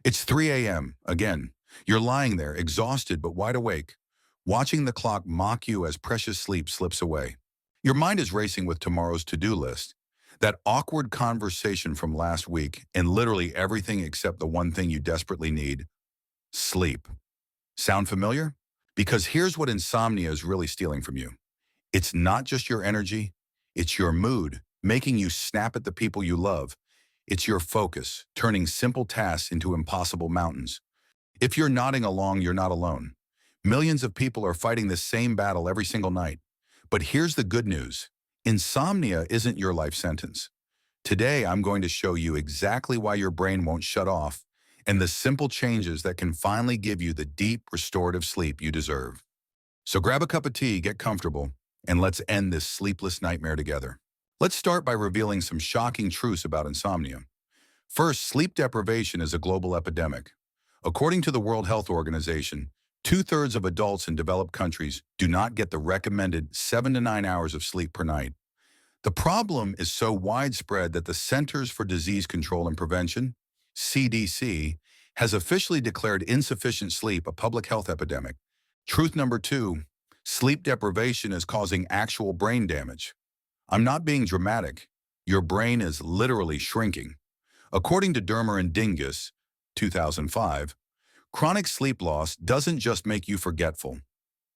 It's 3 a.m. again. You're lying there, exhausted but wide awake, watching the clock mock you as precious sleep slips away. Your mind is racing with tomorrow's to-do list, that awkward conversation from last week, and literally everything except the one thing you desperately need: sleep. Sound familiar? Because here's what insomnia is really stealing from you. It's not just your energy, it's your mood, making you snap at the people you love. It's your focus, turning simple tasks into impossible mountains. If you're nodding along, you're not alone. Millions of people are fighting the same battle every single night. But here's the good news. Insomnia isn't your life sentence. Today, I'm going to show you exactly why your brain won't shut off and the simple changes that can finally give you the deep, restorative sleep you deserve. So grab a cup of tea, get comfortable, and let's end this sleepless nightmare together. Let's start by revealing some shocking truths about insomnia. First, sleep deprivation is a global epidemic. According to the World Health Organization, two-thirds of adults in developed countries do not get the recommended 7 to 9 hours of sleep per night. The problem is so widespread that the Centers for Disease Control and Prevention, CDC, has officially declared insufficient sleep a public health epidemic. Truth number two, sleep deprivation is causing actual brain damage. I'm not being dramatic. Your brain is literally shrinking. According to Dermer and Dingus, 2005, chronic sleep loss doesn't just make you forgetful.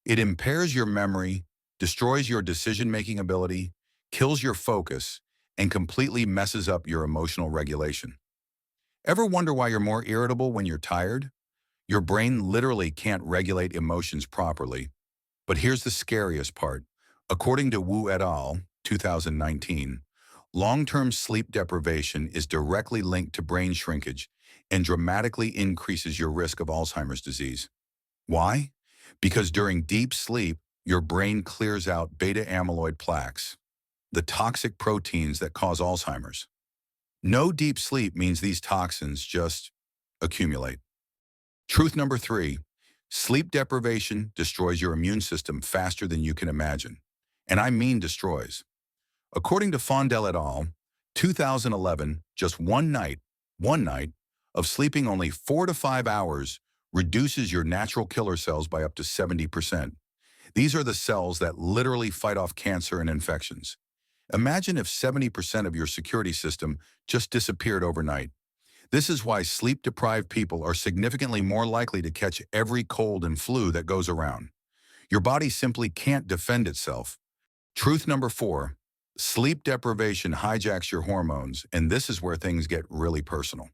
It impairs your memory, destroys your decision-making ability, kills your focus, and completely messes up your emotional regulation. Ever wonder why you're more irritable when you're tired? Your brain literally can't regulate emotions properly. But here's the scariest part. According to Wu et al., 2019, long-term sleep deprivation is directly linked to brain shrinkage and dramatically increases your risk of Alzheimer's disease. Why? Because during deep sleep, your brain clears out beta-amyloid plaques, the toxic proteins that cause Alzheimer's. No deep sleep means these toxins just accumulate. Truth number three, sleep deprivation destroys your immune system faster than you can imagine. And I mean destroys. According to Fondel et al., 2011, just one night of sleeping only 4 to 5 hours reduces your natural killer cells by up to 70%. These are the cells that literally fight off cancer and infections. Imagine if 70% of your security system just disappeared overnight. This is why sleep-deprived people are significantly more likely to catch every cold and flu that goes around. Your body simply can't defend itself. Truth number four, sleep deprivation hijacks your hormones, and this is where things get really personal.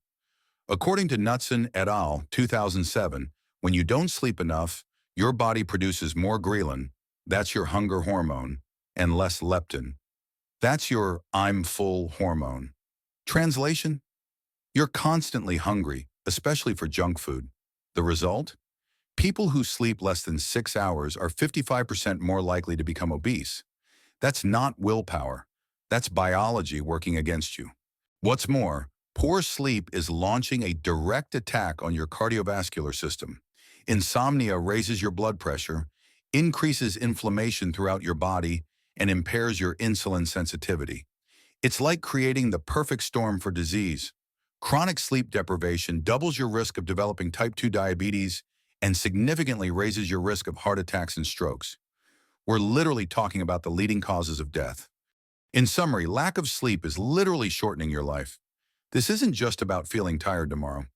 According to Knudsen et al., 2007, when you don't sleep enough, your body produces more ghrelin, that's your hunger hormone, and less leptin. That's your I'm full hormone. Translation? You're constantly hungry, especially for junk food. The result? People who sleep less than 6 hours are 55% more likely to become obese. That's not willpower. That's biology working against you. What's more, poor sleep is launching a direct attack on your cardiovascular system. Insomnia raises your blood pressure, increases inflammation throughout your body, and impairs your insulin sensitivity. It's like creating the perfect storm for disease. Chronic sleep deprivation doubles your risk of developing type 2 diabetes and significantly raises your risk of heart attacks and strokes. We're literally talking about the leading causes of death. In summary, lack of sleep is literally shortening your life. This isn't just about feeling tired tomorrow.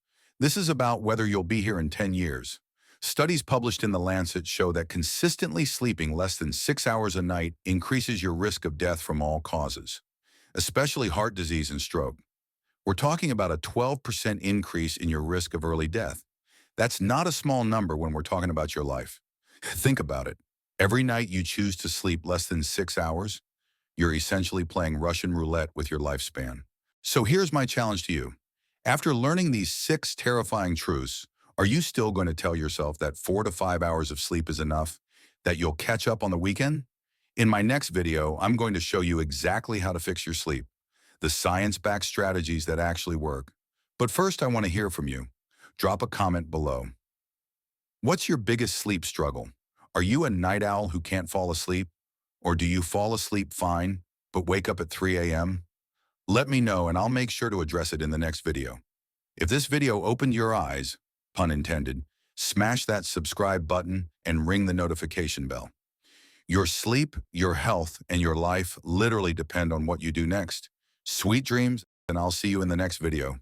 This is about whether you'll be here in 10 years. Studies published in The Lancet show that consistently sleeping less than 6 hours a night increases your risk of death from all causes, especially heart disease and stroke. We're talking about a 12% increase in your risk of early death. That's not a small number when we're talking about your life. Think about it. Every night you choose to sleep less than 6 hours, you're essentially playing Russian roulette with your lifespan. So here's my challenge to you. After learning these 6 terrifying truths, are you still going to tell yourself that 4 to 5 hours of sleep is enough, that you'll catch up on the weekend? In my next video, I'm going to show you exactly how to fix your sleep, the science-backed strategies that actually work. But first, I want to hear from you. Drop a comment below. What's your biggest sleep struggle? Are you a night owl who can't fall asleep? Or do you fall asleep fine, but wake up at 3 a.m.? Let me know and I'll make sure to address it in the next video. If this video opened your eyes, pun intended, smash that subscribe button and ring the notification bell. Your sleep, your health, and your life literally depend on what you do next. Sweet dreams, and I'll see you in the next video.